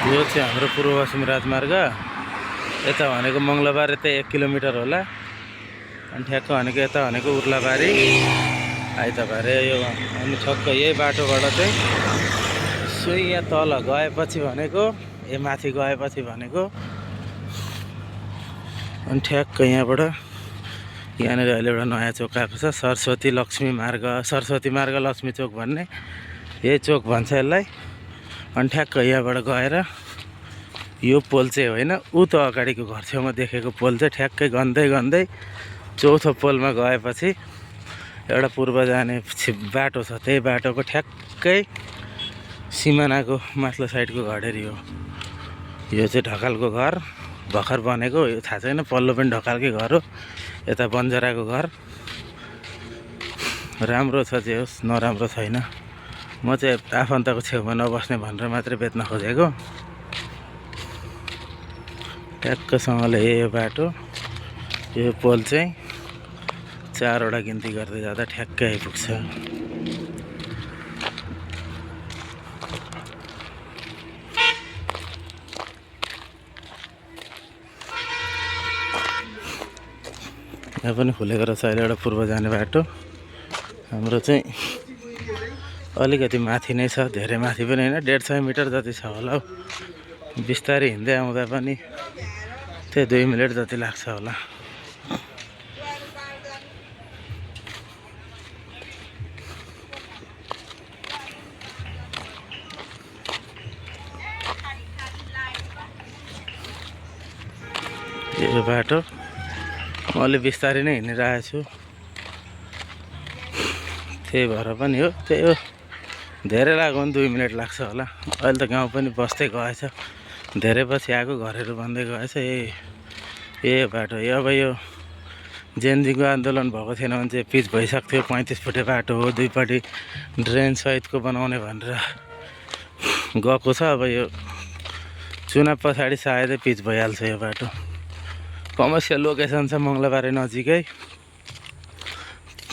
यो चाहिँ हाम्रो पूर्व पश्चिम राजमार्ग। यता भनेको मङ्गलबार यता 1 किलोमिटर होला। अनि ठ्याक्क भनेको यता भनेको उर्लाबारी आइतबार यो अनि ठक्क यही बाटोबाट चाहिँ सुई यहाँ तल गएपछि भनेको माथि गएपछि भनेको अनि ठ्याक्क यहाँबाट यहाँनिर अहिले एउटा नयाँ चोक आएको छ, सरस्वती लक्ष्मी मार्ग, सरस्वती मार्ग लक्ष्मी चोक भन्ने यही चोक भन्छ यसलाई। अनि ठ्याक्क यहाँबाट गएर यो पोल चाहिँ होइन, ऊ त अगाडिको घर छेउमा देखेको पोल चाहिँ ठ्याक्कै गन्दै गन्दै चौथो पोलमा गएपछि एउटा पूर्व जाने बाटो छ। त्यही बाटोको ठ्याक्कै सिमानाको माथिल्लो साइडको घडेरी हो। यो चाहिँ ढकालको घर भर्खर बनेको, यो थाहा छैन, पल्लो पनि ढकालकै घर हो। यता बन्जराको घर राम्रो छ जे होस्, नराम्रो छैन। म चाहिँ आफन्तको छेउमा नबस्ने भनेर मात्रै बेच्न खोजेको। ट्याक्कसँगले यो बाटो, यो पोल चाहिँ 4वटा गिन्ती गर्दै जाँदा ठ्याक्कै आइपुग्छ। यहाँ पनि खुलेको रहेछ अहिले एउटा पूर्व जाने बाटो। हाम्रो चाहिँ अलिकति माथि नै छ, धेरै माथि पनि होइन, 150 मिटर जति छ होला हौ। बिस्तारै हिँड्दै आउँदा पनि त्यही 2 मिनट जति लाग्छ होला। यो बाटो म अलि बिस्तारै नै हिँडिरहेको छु, त्यही भएर पनि हो, त्यही हो, धेरै लाग्यो भने 2 मिनट लाग्छ होला। अहिले त गाउँ पनि बस्दै गएछ, धेरै पछि आएको, घरहरू बन्दै गएछ। यही बाटो अब यो जेएनजीको आन्दोलन भएको थिएन भने चाहिँ पिच भइसक्थ्यो। 35 फुटे बाटो हो, दुईपट्टि ड्रेन सहितको बनाउने भनेर गएको छ। अब यो चुनाव पछाडि सायदै पिच भइहाल्छ यो बाटो। कमर्सियल लोकेसन छ, मङ्गलबारे नजिकै,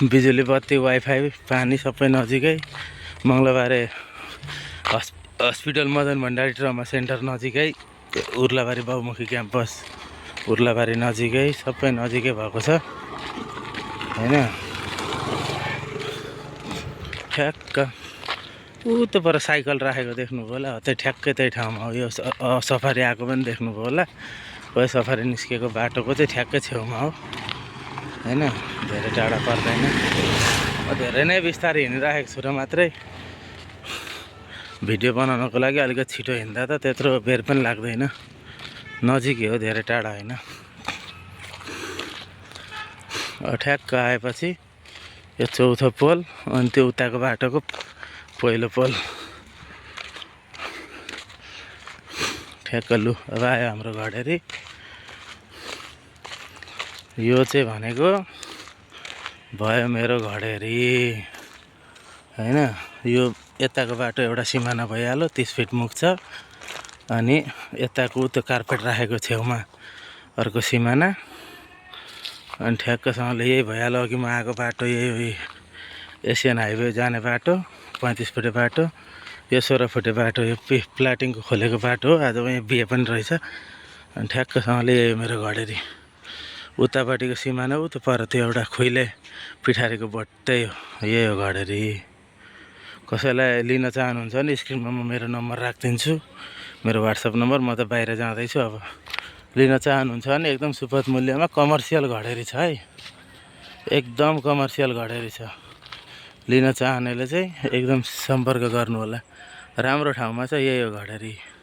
बिजुली बत्ती वाइफाई पानी सबै नजिकै, Mangalbare hospital Madan Bhandari trauma centre नजिकै, उर्लाबारी बहुमुखी क्याम्पस उर्लाबारी नजिकै, सबै नजिकै भएको छ होइन। ठ्याक्क ऊ त पर साइकल राखेको देख्नुभयो होला, त्यही ठ्याक्कै त्यही ठाउँमा हो। यो सफारी आएको पनि देख्नुभयो होला, कोही सफारी निस्केको बाटोको चाहिँ ठ्याक्कै छेउमा हो होइन, धेरै टाढा पर्दैन। धेरै नै बिस्तारै हिँडिराखेको छु र मात्रै भिडियो बनाउनको लागि अलिकति छिटो हिँड्दा त त्यत्रो बेर पनि लाग्दैन, नजिकै हो, धेरै टाढा होइन। ठ्याक्क आएपछि यो चौथो पोल, अनि त्यो उताको बाटोको पहिलो पोल। ठ्याक्क लु अब आयो हाम्रो घडेरी। यो चाहिँ भनेको भयो मेरो घडेरी होइन। यो यताको बाटो एउटा सिमाना भइहाल्यो, 30 फिट मुख छ, अनि यताको त्यो कार्पेट राखेको छेउमा अर्को सिमाना, अनि ठ्याक्कसँगले यही भइहाल्यो। अघि म आएको बाटो यही एसियन हाइवे जाने बाटो, 35 फुटे बाटो। यो 16 फुटे बाटो, यो प्लाटिङको खोलेको बाटो हो। आज यहाँ बिहे पनि रहेछ। अनि ठ्याक्कसँगले यही हो मेरो घडेरी। उतापट्टिको सिमाना उता पर त्यो एउटा खुइले पिठारीको बोट, त्यही हो, यही हो घडेरी। कसैलाई लिन चाहनुहुन्छ भने स्क्रिनमा म मेरो नम्बर राखिदिन्छु, मेरो वाट्सएप नम्बर। म त बाहिर जाँदैछु, अब लिन चाहनुहुन्छ भने एकदम सुपथ मूल्यमा कमर्सियल घडेरी छ है, एकदम कमर्सियल घडेरी छ। लिन चाहनेले चाहिँ एकदम सम्पर्क गर्नु होला, राम्रो ठाउँमा छ, यही हो घडेरी।